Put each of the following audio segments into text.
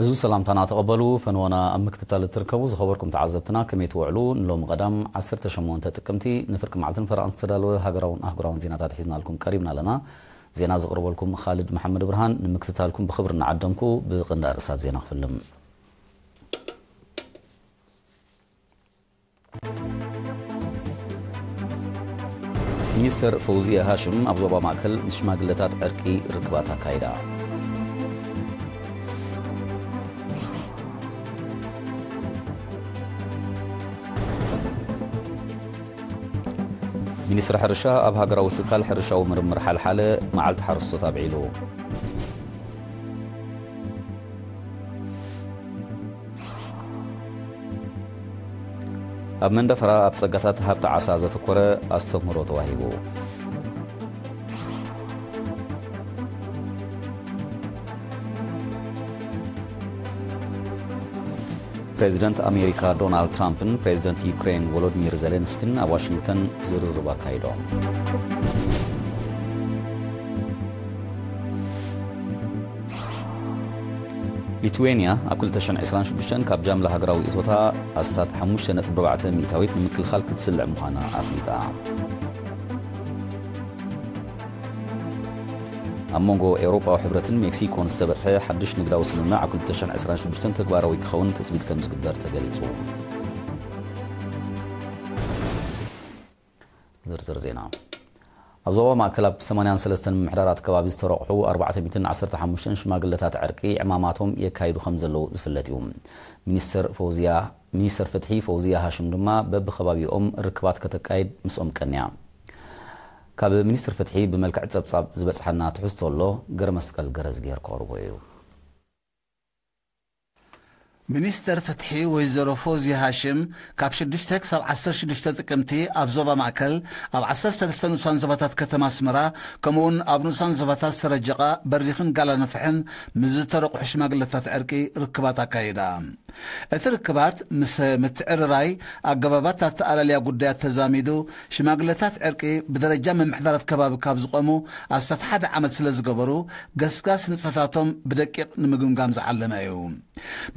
بزو سلام تانا تقبلوا فنوانا أمكتتال التركبو زخبركم تعذبتنا كم يتوعلو نلوم قدام 10 شمون تتكمتي نفركم معلتن فرانس تدالو هاقراون زيناتات حيزنا لكم قريبنا لنا زينا زقرب لكم خالد محمد برهان نمكتتالكم بخبرنا عدمكو بقندار رسات زينا خفلم مينستر فوزية هاشم أبزوبا ماكل نشماقلتات عرقي ركباتا كايدا مينستر حرشا أب هاقراو تكال حرشا ومرمر حالة معالت حرصو تابعيلو أب من دفرا أب تسقطات هابت عسازة كورة أستمرو تواهيبو بريزيدنت أمريكا دونالد ترامبن بريزيدنت يوكرين فولوديمير زيلينسكين أب واشنطن زرربا كايدوم ليتوانيا أكل تشن عسران شبشتن كاب جاملة هاقراوي إتوتا أستاد حموشتنة بربعة ميتاويت نمكل خالك تسلع مهانا أفليتا أمونغو أوروبا وحبرة مكسيكو نستبسح حدش نقداو سمنا أكل تشن عسران شبشتن تكباراوي كخون تثبيت كمز قدار تقاليسو زرزر زينا أبزوبا مع كلاب 83 محررات كبابيز تروحوا 415 شماقلتات عرقي عماماتهم يكايدو خمزلو زفلتيهم مينستر فتحي فوزية هاشم دما بب خبابي ركبات كتكايد مسؤم كنيا كاب مينستر فتحي بملكع تصبصاب زبصحنا تحستولو غرمسقل غرز غير قربويو مينستر فتحي ويزرو فوزية هاشم كاب شدشتك سب 16 تقمتي اب زوبا معكل اب 13 نوسان زباتات كتما سمرا كمون اب نوسان زباتات سرجقا بريخن قالا نفحن مزترق حشماقلتات عرقي ركبات كايدا اتركبات متعرراي اقبابات تتعالى قديات تزاميدو شماقلتات عرقي بدرجة من محضرات كباب كابز قومو استات حد عمد سلز قبرو قسقاس نتفتاتهم بدقيق نمقم قامز علمايو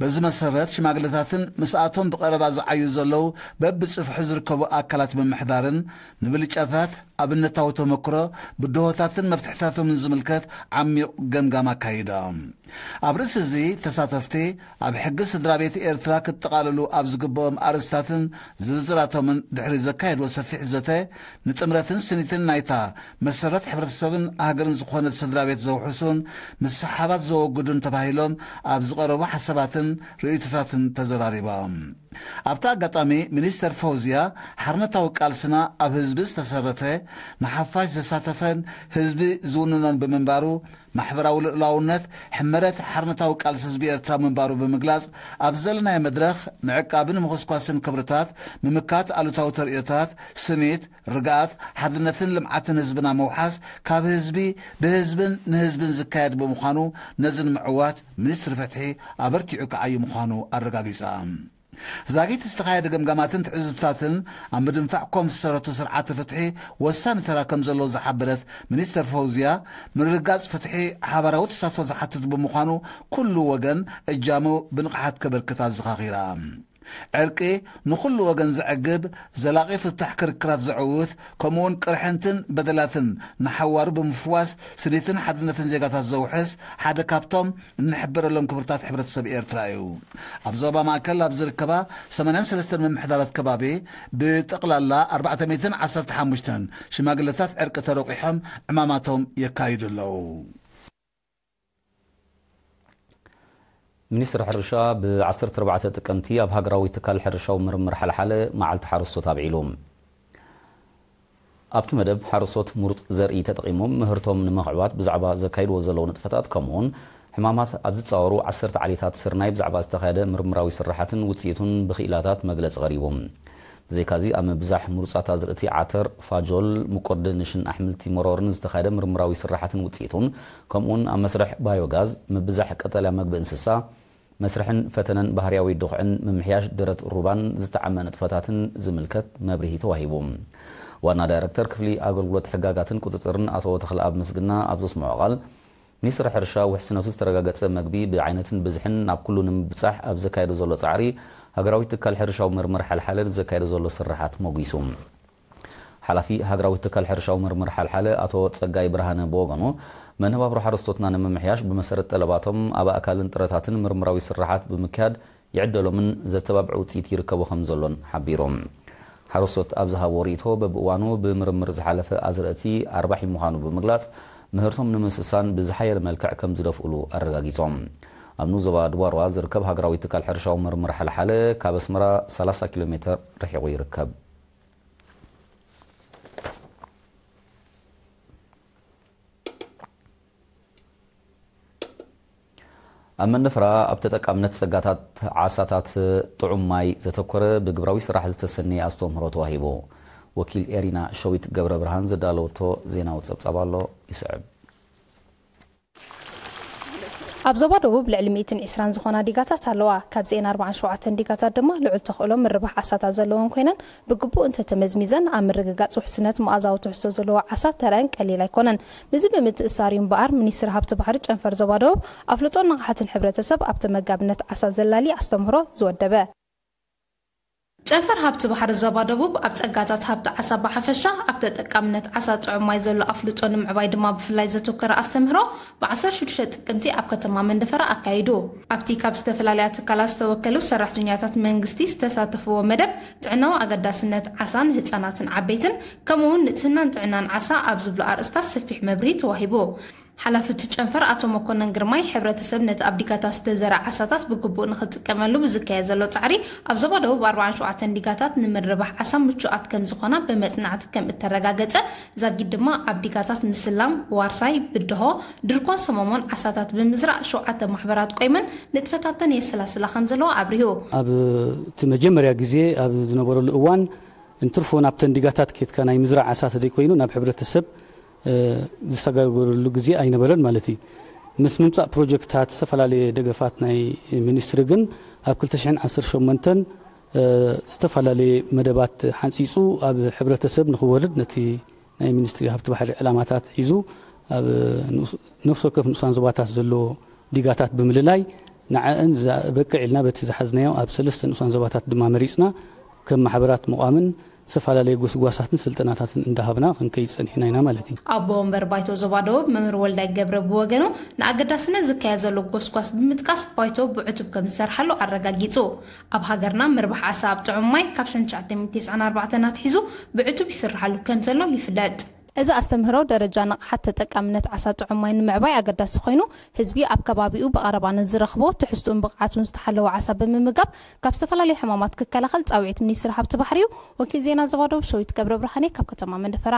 بزمس سرت شماغلتاتن مساعتهم بقربا زعيو زلو ببصف حزر كبو اكلات بمحضارن نبلጫታት ابنتاو تمكرو بدوهتاتن مفتحتاتهم من زملكت عميق قمقام كايدا ابرس زي تساتفتي اب حق سدرابيت ايرترا كتقاللو اب زغبوم ارستاتن زلزلاتهم دحري زكايد وسفيح زته نطمرتن سنيتن نايتا مسرت حبرتسبن هاجرن زخونه سدرابيت زوحسون مسحابات زوغدن تبايلهم اب زقربو حساباتن ريتاتن تزراريبام ابتا قطامي مينستر فوزيا حرنتاو قالسنا اب حزبس تسرته نحفاش زساتفن حزب زوننن بمنبارو محبراو لاونت حمرت حرنتاو قالس حزب ارترا منبارو بمغلاص ابزلنا مدرخ معقابن مخصقاسن كبرتات ممكات الوتاو تريتات سنيت رقات حدنتن لمعتن حزبنا موحاس كاب حزبي بحزبن نحزبن زكايد بمخانو نزن معوات مينستر فتحي ابرتيعو كعي مخانو الرقاقيسام زاغيت استخايد قمقاماتن تعزبتاتن عم بدنفعكم سرطو سرعات فتحي وسان تراكم زلو زحبرت مينستر فوزيا من رقاص فتحي حبراوت ساتو زحتت بمخانو كل وغن اجامو بنقحات كبركتات زخاخيرا عرقي نخل وغن زعقب زلاقي فتح كركرات زعوث كمون قرحنتن بدلاتن نحوار بمفواس سنيتن حدنتن زيقات الزوحس حدا كابتوم نحبر لهم كبرتات حبرت سب ايرترايو ابزوبا ماكل ابزركبا 83 من محضرات كبابي بتقلالا 415 شماقلتات عرق تروقيحهم اماماتهم يكايدو له مينستر حرشا بعصر 4 تقمتي اب هاقراوي تكال حرشا ومرمر حالحاله معالت حرصو تابعيلهم ابت مدب حرصوت مرط زرئي تتقيمهم مهرتهم نمقعبات بزعبا زكايد وزلو نطفتات كمون حمامات ابز تصورو 10 عليتات سرناي بزعبا استخاده مرمراوي سرحاتن وصيتون بخيلاتات مغلص غريبهم زي كازي ام بزاح مرصات ازرتي عتر فاجول مقدنشن احملتي مرورن استخاده مرمراوي سرحاتن وصيتون كمون ام مسرح بايوغاز مبزاح قتلا مغب انسسا مسرحن فتنن بحرياوي دخعن ممحياش درت الروبان زتعمن طفتاتن زملكت مبرهي توهيبهم وانا دايركتور كفلي اغلغلوت حقاقاتن قططرن اتو تخل اب مسغنا ابزوس معقل ሚኒስትር ሕርሻ ውሕስነቱ ዝተረጋገጸ መግቢ ብዓይነትን ብዝሕን ናብ ኩሉ ንምብጻሕ ኣብ ዘካየዶ ዘሎ ጻዕሪ ሃገራዊ ትካል ሕርሻዊ ምርምር ሓልሓለ ዘካየዶ ዘሎ ስራሓት ሞጊሱ ሓላፊ ሃገራዊ ትካል ሕርሻዊ ምርምር ሓልሓለ አቶ ጸጋይ ብርሃነ በወገኑ መንባብሮ ሓረስቶትና ንምምሕያሽ ብመሰረት ጠለባቶም ኣብ ኣካልን ጥረታትን ምርምራዊ ስራሓት ብምክያድ ይዕደሎምን ዘተባብዑ ውፅኢት ይርከቡ ከም ዘሎን ሓቢሮም ሓረስቶት ኣብ ዝሃቦ ሪኢቶ በብእዋኑ ብምርምር ዝሓለፈ ኣዝርእቲ ኣርባሒ ምዃኑ ብምግላጽ ምህርቶም ንምስሳን ብዝሓየለ መልክዕ ከም ዝደፍእሉ ኣረጋጊጾም ኣብ ዞባ ድባርዋ ዝርከብ ሃገራዊ ትካል ሕርሻዊ ምርምር ሓልሓለ ካብ ኣስመራ 30 ኪሎ ሜትር ርሒቑ ይርከብ ኣብ መንደፈራ ኣብ ተጠቃምነት ጸጋታት ዓሳታት ጥዑም ማይ ዘተኮረ ብግብራዊ ስራሕ ዝተሰነየ ኣስተምህሮ ተዋሂቡ ወኪል ኤሪና ሸዊት ገብረ ብርሃን ዘዳለወቶ ዜናዊ ጸብጻብ ኣሎ ይስዕብ ኣብ ዞባ ደቡብ ልዕሊ 120 ዝኾና ዲጋታት ኣለዋ ካብዚአን 47 ዲጋታት ድማ ልዑል ተኽእሎም ምርባሕ ዓሳታት ዘለወን ኮይነን ብግቡእ እንተተመዝሚዘን ኣብ ምርግጋጽ ውሕስነት መኣዛዊ ትሕዝቶ ዘለዎ ዓሳት ተረአን ቀሊል ኣይኮነን በዚ ብምትእስሳር እምበኣር ሚኒስትሪ ሃብቲ ባሕሪ ጨንፈር ዞባ ደቡብ ኣፍልጦን ንቕሓትን ሕብረተሰብ ኣብ ተመጋብነት ዓሳት ዘላሊ ኣስተምህሮ ዝወደበ ጨንፈር ሃብቲ ባሕሪ ዞባ ደቡብ ኣብ ጸጋታት ሃብቲ ዓሳ ብሓፈሻ ኣብ ተጠቃምነት ዓሳ ጥዑም ማይ ዘሎ ኣፍልጦ ንምዕባይ ድማ ብፍላይ ዘተኮረ ኣስተምህሮ ብ16 ጥቅምቲ ኣብ ከተማ መንደፈራ ኣካይዱ ኣብቲ ካብ ዝተፈላለያ ትካላት ዝተወከሉ ሰራሕተኛታት መንግስቲ ዝተሳተፍዎ መደብ ጥዕናዊ ኣገዳስነት ዓሳን ህፃናትን ዓበይትን ከምኡውን ንጽህናን ጥዕናን ዓሳ ኣብ ዝብሉ ኣርእስታት ሰፊሕ መብርሂ ተዋሂቡ ሓላፍቲ ጨንፈር አቶ መኮነን ግርማይ ሕብረተሰብ ነቲ ኣብ ዲጋታት ዝተዘርአ ዓሳታት ብግቡእ ንኽጥቀመሉ ብዝካየድ ዘሎ ጻዕሪ ኣብ ዞባ ደቡብ 47 ዲጋታት ንምርባሕ ዓሳ ምቹኣት ከም ዝኾና ብመጽናዕቲ ከም እተረጋገጸ ዛጊድ ድማ ኣብ ዲጋታት ምስላም ዋርሳይ ብድሆ ድርኳን ሰሞሞን ዓሳታት ብምዝራእ 7 ማሕበራት ቆይመን ንጥፈታተን የሰላስላ ከም ዘለዎ ኣብሪሁ ኣብ እቲ መጀመርያ ግዜ ኣብ ዝነበረሉ እዋን እንትርፎ ናብተን ዲጋታት ኬትካ ናይ ምዝራእ ዓሳታት ደይ ኮይኑ ናብ ሕብረተሰብ ዝስተጋገረሉ ጊዜ ኣይነበረን ማለት እዩ ምስ ምምጻእ ፕሮጀክታት ዝተፈላለዩ ደገፋት ናይ ሚኒስትሪ ግን ኣብ 2018 ዝተፈላለዩ መደባት ሓንጺጹ ኣብ ሕብረተሰብ ንኽወርድ ነቲ ናይ ሚኒስትሪ ሃብቲ ባሕሪ ዕላማታት ሒዙ ኣብ ነፍሲ ወከፍ ንኡሳን ዞባታት ዘሎ ዲጋታት ብምልላይ ንዓአን በቅዕ ኢልና በቲ ዝሓዝናዮ ኣብ 3 ንኡሳን ዞባታት ድማ መሪጽና ከም ማሕበራት መቋምን ዝተፈላለዩ ጎስጓሳትን ስልጠናታትን እንዳሃብና ክንከይጸኒሕና ኢና ማለት እዩ ኣቦ ወንበር ባይቶ ዞባ ደቡብ መምህር ወልዳይ ገብረ ብወገኑ ንኣገዳስነት ዝካየድ ዘሎ ጎስጓስ ብምጥቃስ ባይቶ ብዕቱብ ከም ዝሰርሓሉ ኣረጋጊጹ ኣብ ሃገርና ምርባሕ ዓሳ ኣብ ጥዑም ማይ ካብ 1994 ናትሒዙ ብዕቱብ ይስርሓሉ ከም ዘሎ ይፍለጥ እዚ ኣስተምህሮ ደረጃ ንቕሓት ተጠቃምነት ዓሳ ጥዑም ማይ ንምዕባይ ኣገዳሲ ኮይኑ ህዝቢ ኣብ ከባቢኡ ብቐረባነት ዝረኽቦ ትሕዝቱን ብቕዓቱን ዝተሓለወ ዓሳ ብምምጋብ ካብ ዝተፈላለዩ ሕማማት ክከላኸል ጻውዒት ሚኒስትሪ ሃብቲ ባሕሪ ወኪል ዜና ዞባ ደቡብ ሸዊት ገብረ ብርሃኔ ካብ ከተማ መንደፈራ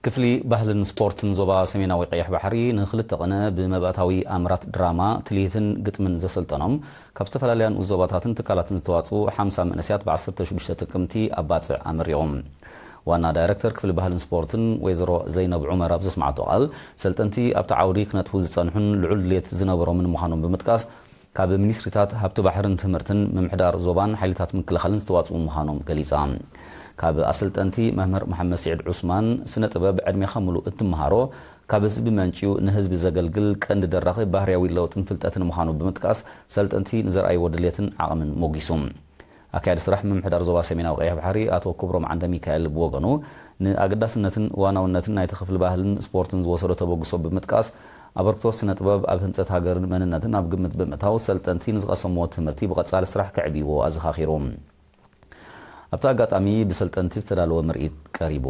ክፍሊ ባህልን ስፖርትን ዞባ ሰሜናዊ ቀይሕ ባሕሪ ንኽልተ ቐነ ብመባእታዊ ኣምራት ድራማ ትልሂትን ግጥምን ዘሰልጠኖም ካብ ዝተፈላለያን ዞባታትን ትካላትን ዝተዋፁ 50 መንእስያት ብ16 ጥቅምቲ ኣብ ባፅዕ ኣመሪቖም ዋና ዳይሬክተር ክፍሊ ባህልን ስፖርትን ወይዘሮ ዘይነብ ዑመር ኣብ ዘስማዓቶ ቃል ሰልጠንቲ ኣብቲ ዓውዲ ክነጥፉ ዝጸንሑን ልዑል ድሌት ዝነበሮምን ምዃኖም ብምጥቃስ ካብ ሚኒስትሪታት ሃብቲ ባሕርን ትምህርትን ምምሕዳር ዞባን ሓይልታት ምክልኻልን ዝተዋፁ ምዃኖም ገሊጻ ካብ ኣሰልጠንቲ መምህር መሐመድ ስዒድ ዑስማን ስነ ጥበብ ዕድሜኻ ሙሉእ እትመሃሮ ካብ ህዝቢ መንጪው ንህዝቢ ዘገልግል ቀንዲ ደራኺ ባህርያዊ ለውጥን ፍልጠትን ምዃኑ ብምጥቃስ ሰልጠንቲ ንዘርኣይዎ ድሌትን ዓቕምን ሞጊሱም ኣካያዲ ስራሕ ምምሕዳር ዞባ ሰሜናዊ ቀይሕ ባሕሪ ኣቶ ክብሮም ዓንደ ሚካኤል ብወገኑ ንኣገዳስነትን ዋናውነትን ናይቲ ክፍሊ ባህልን ስፖርትን ዝወሰዶ ተበግሶ ብምጥቃስ ኣበርክቶ ስነ ጥበብ ኣብ ህንፀት ሃገርን መንነትን ኣብ ግምት ብምእታው ሰልጠንቲ ንዝቐሰምዎ ትምህርቲ ብቐጻሊ ስራሕ ከዕቢዎ ኣዘኻኺሮም ኣብታ ኣጋጣሚ ብሰልጠንቲ ዝተዳለወ ምርኢት ቀሪቡ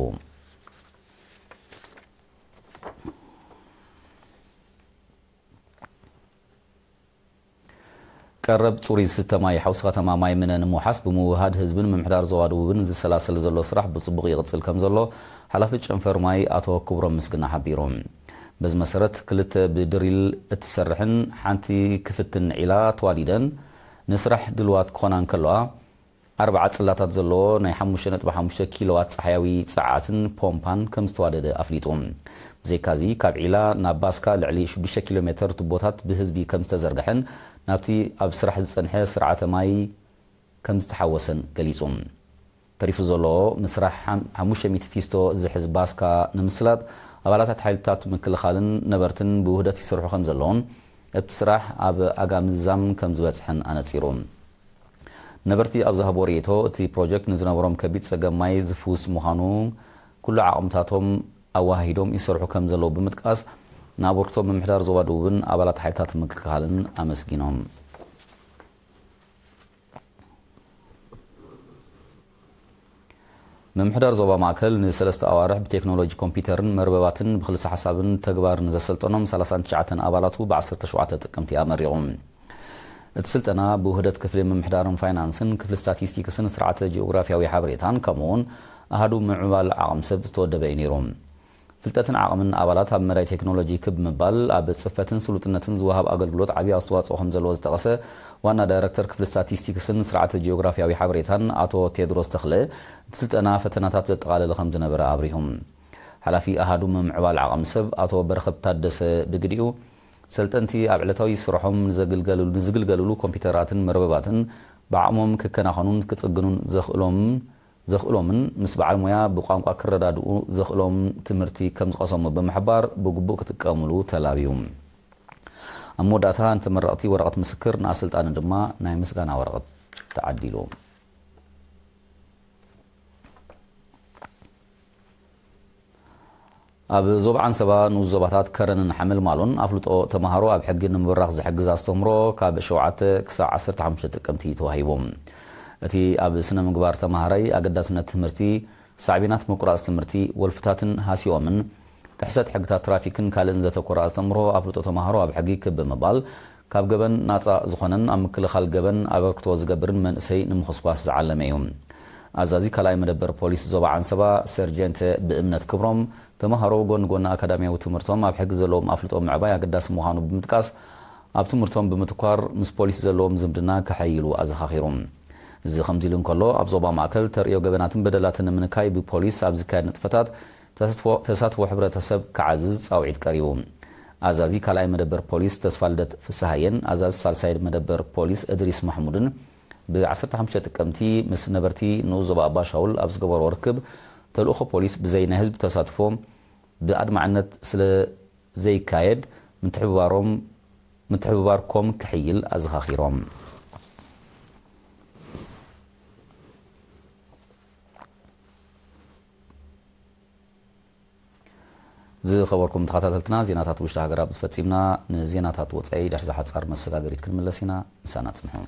ቀረብ ጽሩይ ዝተማይ ሓውሲ ከተማ ማይ ምነን ምውሓስ ብምውሃድ ህዝብን ምምሕዳር ዞባ ደቡብን ዝሰላሰል ዘሎ ስራሕ ብጽቡቕ ይቕጽል ከም ዘሎ ሓላፊ ጨንፈር ማይ ኣቶ ክብሮም ምስግና ሓቢሮም በዚ መሰረት ክልተ ብድሪል እትሰርሕን ሓንቲ ክፍትን ዒላ ተዋዲደን ንስራሕ ድልዋት ክኾናን ከለዋ 4 ጽላታት ዘለዎ ናይ 5.5 ኪሎዋት ጸሓያዊ ጸዓትን ፖምፓን ከም ዝተዋደደ ኣፍሊጡ ብዘይካዚ ካብ ዒላ ናብ ባስካ ልዕሊ 6 ኪሎ ሜትር ቱቦታት ብህዝቢ ከም ዝተዘርግሐን ናብቲ ኣብ ስራሕ ዝጸንሐ ስርዓተ ማይ ከም ዝተሓወሰን ገሊጹ ተሪፉ ዘሎ ምስራሕ 500 ፊስቶ ዝሕዝ ባስካ ንምስላጥ ኣባላት ሓይልታት ምክልኻልን ነበርትን ብውህደት ይሰርሑ ከም ዘለውን እቲ ስራሕ ኣብ ኣጋምዛም ከም ዝበፅሕን ኣነፂሩ ነበርቲ ኣብ ዝሃቦ ርኢቶ እቲ ፕሮጀክት ንዝነበሮም ከቢድ ፀገም ማይ ዝፍውስ ምዃኑ ኩሉ ዓቕምታቶም ኣዋሂዶም ይሰርሑ ከም ዘለዉ ብምጥቃስ ናበርክቶ ምምሕዳር ዞባ ደቡብን ኣባላት ሓይልታት ምክልኻልን ኣመስጊኖም ምምሕዳር ዞባ ማእከል ንሰለስተ ኣዋርሕ ብቴክኖሎጂ ኮምፒውተርን መርበባትን ብክልሲ ሓሳብን ተግባርን ዘሰልጠኖም 39 ኣባላቱ ብ17 ጥቅምቲ ኣመሪቖም እቲ ስልጠና ብውህደት ክፍሊ ምምሕዳርን ፋይናንስን ክፍሊ ስታቲስቲክስን ስርዓተ ጂኦግራፊያዊ ሓበሬታን ከምኡውን ኣሃዱ ምዕባል ዓቕሚ ሰብ ዝተወደበ እዩ ነይሩ ፍልጠትን ዓቕምን ኣባላት ኣብ መዳይ ቴክኖሎጂ ክብምባል ኣብ ጽፈትን ስሉጥነትን ዝወሃብ ኣገልግሎት ዓብዪ ኣስተዋጽኦ ከም ዘለዎ ዝጠቐሰ ዋና ዳይረክተር ክፍሊ ስታቲስቲክስን ስርዓተ ጂኦግራፊያዊ ሓበሬታን ኣቶ ቴድሮስ ተኽለ እቲ ስልጠና ፈተናታት ዘጠቓለለ ከም ዝነበረ ኣብሪሆም ሓላፊ ኣሃዱ ምዕባል ዓቕሚ ሰብ ኣቶ በረኸት ታደሰ ብግዲኡ ሰልጠንቲ ኣብ ዕለታዊ ስርሖም ንዝግልገልሉ ኮምፒውተራትን መርበባትን ብዓቕሞም ክከናኸኑን ክጽግኑን ዘኽእሎምን ምስ በዓል ሞያ ብቋንቋ ክረዳድኡ ዘኽእሎም ትምህርቲ ከም ዝቐሰሙ ብምሕባር ብግቡእ ክጥቀምሉ ተላብዩ ኣብ መወዳእታ እንተመረቕቲ ወረቐት ምስክር ንኣሰልጣኒ ድማ ናይ ምስጋና ወረቐት ተዓዲሉ ኣብ ዞባ ዓንሰባ ንኡስ ዞባታት ከረንን ሓመልማሎን ኣፍልጦ ተምሃሮ ኣብ ሕጊ ንምብራኽ ዝሕግዝ ኣስተምህሮ ካብ 7 ክሳብ 15 ጥቅምቲ ተዋሂቦም እቲ ኣብ ስነ ምግባር ተምሃራይ ኣገዳስነት ትምህርቲ ሳዕቢናት ምቁራጽ ትምህርቲ ወልፍታትን ሃሲዮምን ትሕሰት ሕግታት ትራፊክን ካልእን ዘተኮረ ኣስተምህሮ ኣፍልጦ ተምሃሮ ኣብ ሕጊ ክብምባል ካብ ገበን ናፃ ዝኾነን ኣብ ምክልኻል ገበን ኣበርክቶ ዝገብርን መንእሰይ ንምኽስኳስ ዝዓለመ እዩ ኣዛዚ ካልኣይ መደበር ፖሊስ ዞባ ዓንሰባ ሰርጀንት ብእምነት ክብሮም ተምሃሮ ጎን ጎና ኣካዳሚያዊ ትምህርቶም ኣብ ሕጊ ዘለዎም ኣፍልጦ ምዕባይ ኣገዳሲ ምዃኑ ብምጥቃስ ኣብ ትምህርቶም ብምትኳር ምስ ፖሊስ ዘለዎም ዝምድና ክሓይሉ ኣዘኻኺሩ እዚ ከምዚ ኢሉ እንከሎ ኣብ ዞባ ማእከል ተርእዮ ገበናትን በደላትን ንምንካይ ብፖሊስ ኣብ ዝካየድ ንጥፈታት ተሳትፎ ሕብረተሰብ ክዓዝዝ ፃውዒት ቀሪቡ ኣዛዚ ካልኣይ መደበር ፖሊስ ተስፋልደት ፍስሃየን ኣዛዚ ሳልሳይ መደበር ፖሊስ እድሪስ ማሕሙድን ብ15 ጥቅምቲ ምስ ነበርቲ ንኡስ ዞባ ኣባሻውል ኣብ ዝገበሮ ርክብ ተልእኾ ፖሊስ ብዘይ ናይ ህዝቢ ተሳትፎ ብኣድማዕነት ስለ ዘይካየድ ምትሕብባርኮም ክሕይል ኣዘኻኺሮም ዝኸበርኩም ተኸታተልትና ዜናታት ውሽጢ ሃገራት ብፈጺምና ንዜናታት ወጻኢ ዳሽ ዝሓጻር መሰጋገሪት ክንምለስ ኢና ንሳና ጽምሑ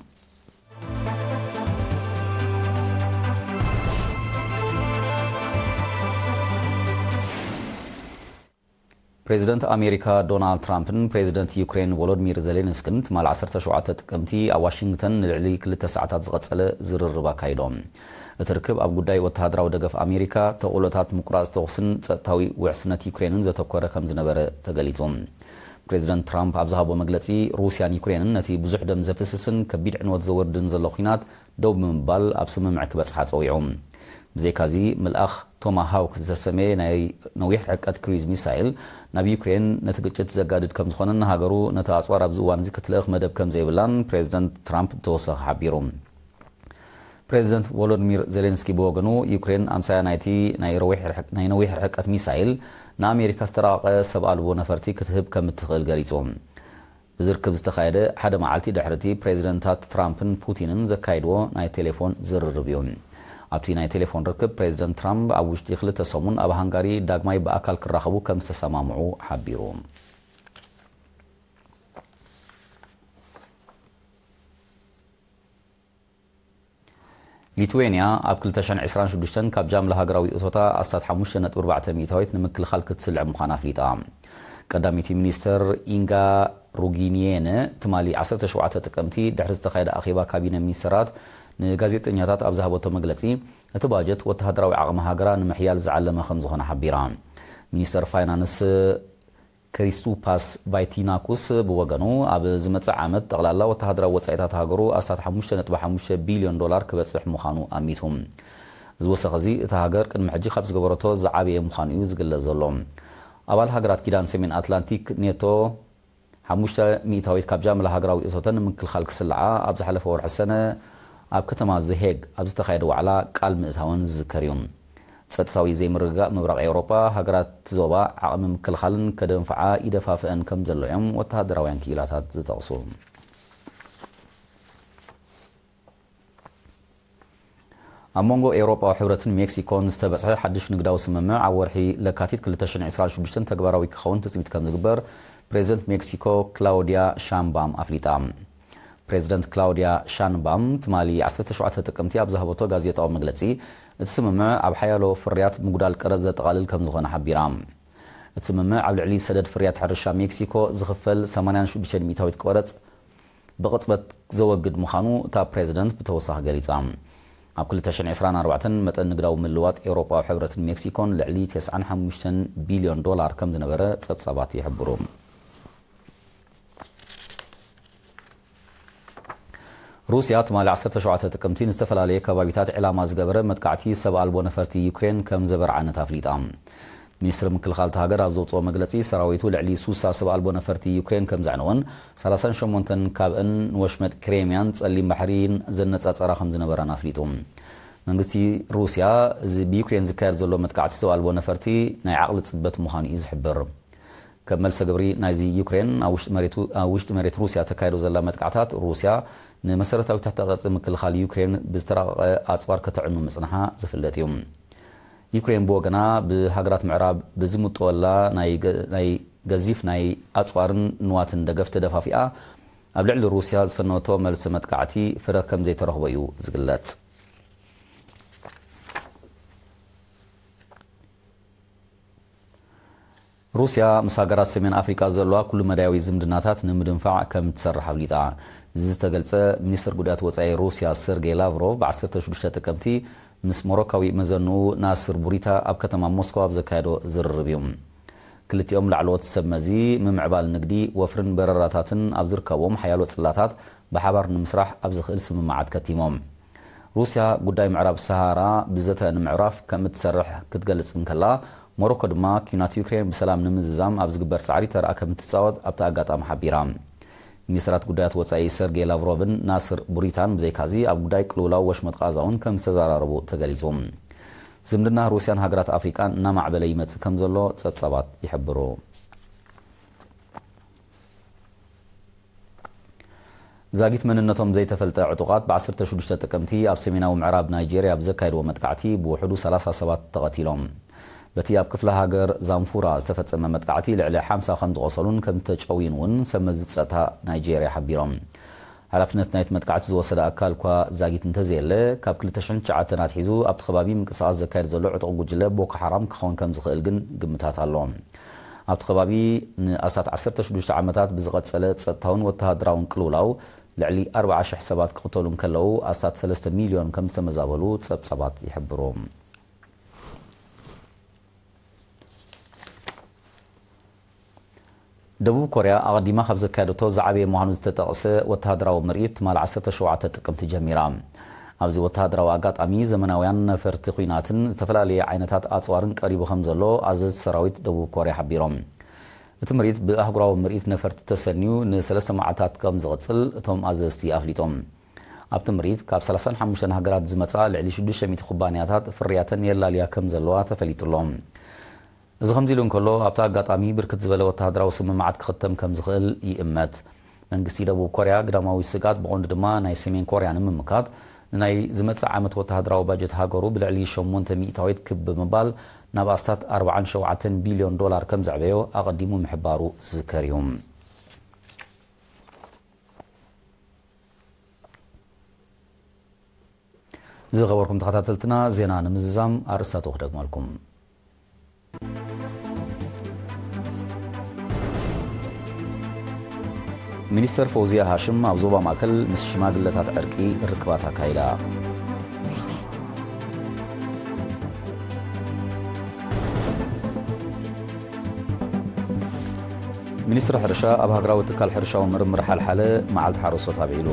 ፕሬዚደንት ኣሜሪካ ዶናልድ ትራምፕን ፕሬዚደንት ዩክሬን ቮሎዲሚር ዜሌንስኪን ትማል 17 ጥቅምቲ ኣብ ዋሽንግተን ንልዕሊ 2 ሰዓታት ዝቐጸለ ዝርርብ ኣካይዶም እቲ ርክብ ኣብ ጉዳይ ወተሃደራዊ ደገፍ ኣሜሪካ ተቑሎታት ምቁራጽ ተኹስን ጸጥታዊ ውዕስነት ዩክሬንን ዘተኮረ ከም ዝነበረ ተገሊጹ ፕሬዚደንት ትራምፕ ኣብ ዝሃቦ መግለጺ ሩስያን ዩክሬንን ነቲ ብዙሕ ደም ዘፍስስን ከቢድ ዕንወት ዘወርድን ዘሎ ኩናት ደው ብምባል ኣብ ስምምዕ ክበጽሓ ጸዊዖም ብዘይካዚ ምልኣኽ ቶማሃውክ ዝተሰመየ ናይ ነዊሕ ርሕቀት ክሩዝ ሚሳይል ናብ ዩክሬን ነቲ ግጭት ዘጋድድ ከም ዝኾነን ሃገሩ ነቲ ኣጽዋር ኣብዚ እዋን እዚ ክትልእኽ መደብ ከም ዘይብላን ፕሬዚደንት ትራምፕ ተወሳኺ ሓቢሩ ፕሬዚደንት ቮሎዲሚር ዜሌንስኪ ብወገኑ ዩክሬን ኣምሳያ ናይ ነዊሕ ርሕቀት ሚሳይል ንኣሜሪካ ዝተረቐቐ ሰብ ኣልቦ ነፈርቲ ክትህብ ከም እትኽእል ገሊጹ እዚ ርክብ ዝተኻየደ ሓደ መዓልቲ ድሕርቲ ፕሬዚደንታት ትራምፕን ፑቲንን ዘካይድዎ ናይ ቴሌፎን ዝርርብ እዩ ኣብቲ ናይ ቴሌፎን ርክብ ፕሬዚደንት ትራምፕ ኣብ ውሽጢ 2 ሰሙን ኣብ ሃንጋሪ ዳግማይ ብኣካል ክራኸቡ ከም ዝተሰማምዑ ሓቢሩ ሊትዌንያ ኣብ 2026 ካብ ጃምላ ሃገራዊ እቶታ ኣስታት 5.4 ሚእታዊት ንምክልኻል ክትስልዕ ምዃና ኣፍሊጣ ቀዳሚቲ ሚኒስተር ኢንጋ ሩጊኒየነ ትማሊ 17 ጥቅምቲ ድሕሪ ዝተኻየደ ኣኼባ ካቢነ ሚኒስተራት ንጋዜጠኛታት ኣብ ዝሃበቶ መግለጺ እቲ ባጀት ወተሃደራዊ ዓቕሚ ሃገራ ንምሕያል ዝዓለመ ከም ዝኾነ ሓቢራ ሚኒስተር ፋይናንስ ክሪስቱፓስ ባይቲናኩስ ብወገኑ ኣብ ዝመጽእ ዓመት ጠቕላላ ወተሃደራዊ ወጻኢታት ሃገሩ ኣስታት 5.5 ቢልዮን ዶላር ክበጽሕ ምዃኑ ኣሚቱ እዚ ወሰኺ እዚ እቲ ሃገር ቅድሚ ሕጂ ካብ ዝገበረቶ ዝዓበየ ምዃኑ እዩ ዝግለጽ ዘሎ ኣባል ሃገራት ኪዳን ሰሜን ኣትላንቲክ ኔቶ 5 ሚእታዊት ካብ ጃምላ ሃገራዊ እቶተን ንምክልኻል ክስልዓ ኣብ ዝሓለፈ ወርሒ ሰነ ኣብ ከተማ ዘሄግ ኣብ ዝተኻየደ ዋዕላ ቃል ምእታውን ዝዝከር እዩ ጸጥታዊ ዘይምርግጋእ ምብራቕ ኤውሮጳ ሃገራት ዞባ ዓቕሚ ምክልኻልን ከደንፍዓ ይደፋፍአን ከም ዘለዮም ወተሃደራውያን ክኢላታት ዝጠቕሱ ኣብ መንጎ ኤውሮጳዊ ሕብረትን ሜክሲኮን ዝተበጽሐ ሓድሽ ንግዳዊ ስምምዕ ኣብ ወርሒ ለካቲት 2026 ተግባራዊ ክኸውን ትጽቢት ከም ዝግበር ፕሬዚደንት ሜክሲኮ ክላውዲያ ሻምባም ኣፍሊጣ ፕሬዚደንት ክላውዲያ ሻንባም ትማሊ 17 ጥቅምቲ ኣብ ዝሃበቶ ጋዜጣዊ መግለጺ እቲ ስምምዕ ኣብ ሓያሎ ፍርያት ምጉዳል ቀረጽ ዘጠቓልል ከም ዝኾነ ሓቢራ እቲ ስምምዕ ኣብ ልዕሊ ሰደድ ፍርያት ሕርሻ ሜክሲኮ ዝኽፈል 86 ሚእታዊት ቀረጽ ብቕጽበት ዘወግድ ምዃኑ እታ ፕሬዚደንት ብተወሳኺ ገሊጻ ኣብ 2024 መጠን ንግዳዊ ምልዋጥ ኤውሮጳዊ ሕብረትን ሜክሲኮን ልዕሊ 95 ቢልዮን ዶላር ከም ዝነበረ ጸብጻባት ይሕብሩ روسيا تمالي 17 ጥቅምቲ ንዝተፈላለየ ከባቢታት ዕላማ ዝገበረ መጥቃዕቲ ሰብ ኣልቦ ነፈርቲ ዩክሬን ከም ዘበርዓነ ኣፍሊጣ ሚኒስትር ምክልኻል ሃገር ኣብ ዘውፅኦ መግለጺ ሰራዊቱ ልዕሊ ሱሳ ሰብ ኣልቦ ነፈርቲ ዩክሬን ከም ዘዕነወን 38 ካብአን ወሽመጥ ክሬምያን ጸሊም ባሕሪን ዘነጻጸራ ከም ዝነበረን ኣፍሊጡ መንግስቲ ሩስያ እዚ ብዩክሬን ዝካየድ ዘሎ መጥቃዕቲ ሰብ ኣልቦ ነፈርቲ ናይ ዓቕሊ ጽበት ምዃኑ እዩ ዝሕብር ከም መልሰ ግብሪ ናይዚ ዩክሬን ኣብ ውሽጢ መሬት ሩስያ ተካይዶ ዘላ መጥቃዕታት ሩስያ ንመሰረታዊ ተሕተቐጽ ምክልኻል ዩክሬን ብዝተራቐቐ ኣጽዋር ከተዕኑ ምጽናሓ ዝፍለጥ እዩ ዩክሬን ብወገና ብሃገራት ምዕራብ ብዝምጥወላ ናይ ገዚፍ ናይ ኣጽዋርን ንዋትን ደገፍ ተደፋፊኣ ኣብ ልዕሊ ሩስያ ዝፈነወቶ መልሲ መጥቃዕቲ ፍረ ከም ዘይተረኽቦ እዩ ዝግለጽ ሩስያ ምስ ሃገራት ሰሜን ኣፍሪካ ዘለዋ ኩሉ መዳያዊ ዝምድናታት ንምድንፋዕ ከም ትሰርሕ ኣፍሊጣ ዝተገልጸ ሚኒስትር ጉዳያት ወጻኢ ሩስያ ሰርጌይ ላቭሮቭ ብ16 ጥቅምቲ ምስ ሞሮካዊ መዘኑ ናስር ቡሪታ ኣብ ከተማ ሞስኮ ኣብ ዘካየዶ ዝርርብ እዩ ክልቲኦም ላዕለዎት ሰብ መዚ ምምዕባል ንግዲ ወፍርን በረራታትን ኣብ ዝርከቦም ሓያሎ ጽላታት ብሓባር ንምስራሕ ኣብ ዝኽእል ስምምዓት ከቲሞም ሩስያ ጉዳይ ምዕራብ ሰሃራ ብዘተ ንምዕራፍ ከም እትሰርሕ ክትገልጽ እንከላ ሞሮኮ ድማ ኩናት ዩክሬን ብሰላም ንምዝዛም ኣብ ዝግበር ጻዕሪ ተረኣ ከም እትጻወት ኣብቲ ኣጋጣሚ ሓቢራ ሚኒስትራት ጉዳያት ወጻኢ ሰርጌይ ላቭሮቭን ናስር ቡሪታን ብዘይካዚ ኣብ ጉዳይ ቅልውላው ወሽመጥ ቃዛውን ከም ዝተዘራረቡ ተገሊጹ ዝምድና ሩስያን ሃገራት ኣፍሪቃን እናማዕበለ ይመጽእ ከም ዘሎ ጸብጻባት ይሕብሩ ዛጊት መንነቶም ዘይተፈልጠ ዕጡቃት ብ16 ጥቅምቲ ኣብ ሰሜናዊ ምዕራብ ናይጄርያ ብዘካየድዎ መጥቃዕቲ ብውሕዱ 37 ተቐቲሎም በቲ ኣብ ክፍለ ሃገር ዛንፉራ ዝተፈጸመ መጥቃዕቲ ልዕሊ 50 ከም ዝቆሰሉን ከም ተጨዊኑን ሰመዝ ጸጥታ ናይጄርያ ሓቢሮም ሓላፍነት ናይቲ መጥቃዕቲ ዝወሰደ ኣካል እኳ ዛጊት እንተዘየለ ካብ 2009 ኣትሒዙ ኣብቲ ከባቢ ምንቅስቓስ ዘካየድ ዘሎ ዕጡቕ ጉጅለ ቦኮ ሓራም ክኸውን ከም ዝኽእል ግን ግምታት ኣሎ ኣብቲ ከባቢ ንኣስታት 16 ዓመታት ብዝቐጸለ ጸጥታውን ወተሃደራውን ቅልውላው ልዕሊ 40,000 ሰባት ክቕተሉ ከለዉ ኣስታት 3 ሚልዮን ከም ዝተመዛበሉ ጸብጻባት ይሕብሩ ደቡብ ኮርያ ኣቐዲማ ካብ ዘካየደቶ ዝዓበየ ምዃኑ ዝተጠቕሰ ወተሃደራዊ ምርኢት ትማል 17 ጥቅምቲ ጀሚራ ኣብዚ ወተሃደራዊ ኣጋጣሚ ዘመናውያን ነፈርቲ ኩናትን ዝተፈላለየ ዓይነታት ኣጽዋርን ቀሪቡ ከም ዘሎ ኣዘዝቲ ሰራዊት ደቡብ ኮርያ ሓቢሮም እቲ ምርኢት ብኣህጉራዊ ምርኢት ነፈርቲ ተሰንዩ ን3 መዓልታት ከም ዝቕጽል እቶም ኣዘዝቲ ኣፍሊጦም ኣብቲ ምርኢት ካብ 35 ሃገራት ዝመጻ ልዕሊ 600 ኩባንያታት ፍርያተን የላልያ ከም ዘለዋ ተፈሊጡሎም እዚ ከምዚ ኢሉ እንከሎ ኣብቲ ኣጋጣሚ ብርክት ዝበለ ወተሃደራዊ ስምምዓት ክኽተም ከም ዝኽእል ይእመት መንግስቲ ደቡብ ኮርያ ግዳማዊ ስጋት ብቐንዱ ድማ ናይ ሰሜን ኮርያ ንምምካት ናይ ዝመጽእ ዓመት ወተሃደራዊ ባጀት ሃገሩ ብልዕሊ 8 ሚእታዊት ክብ ብምባል ናብ ኣስታት 47 ቢልዮን ዶላር ከም ዘዕበዮ ኣቐዲሙ ምሕባሩ ዝዝከር እዩ ዝኸበርኩም ተኸታተልትና ዜና ንምዝዛም ኣርእስታቱ ክደግመልኩም ሚኒስተር ፈውዚያ ሃሽም ኣብ ዞባ ማእከል ምስ ሽማግለታት ዕርቂ ርክባት ኣካይዳ ሚኒስትር ሕርሻ ኣብ ሃገራዊ ትካል ሕርሻዊ ምርምር ሓልሓለ መዓልቲ ሓረስቶት ኣብዒሉ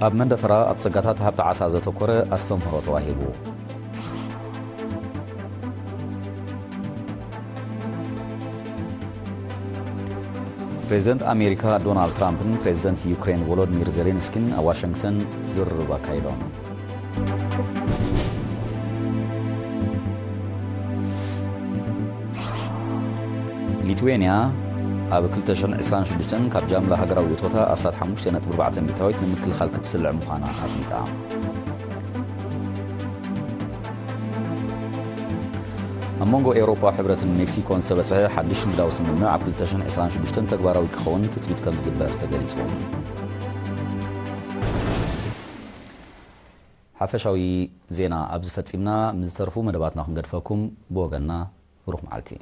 ኣብ መንደፈራ ኣብ ጸጋታት ሃብቲ ዓሳ ዘተኮረ ኣስተምህሮ ተዋሂቡ بريزيدنت أمريكا دونالد ترامب بريزيدنت يوكرين فولوديمير زيلينسكي واشنطن زرب كايدون ليتوانيا ኣብ 2026 ካብ ጃምላ ሃገራዊ እቶታ ኣሳት 5.4 ሚታዊት ንምክልኻል ክትስልዕ ምዃና ኣፍሊጣ ኣብ መንጎ ኤውሮፓ ሕብረትን ሜክሲኮን ዝተበፅሐ ሓድሽ ንግዳዊ ስምምዕ ኣብ 2026 ተግባራዊ ክኸውን ትፅቢት ከም ዝግበር ተገሊጹ ሓፈሻዊ ዜና ኣብ ዝፈፂምና ምዝተርፉ መደባትና ክንገድፈኩም ብወገንና ብሩኽ መዓልቲ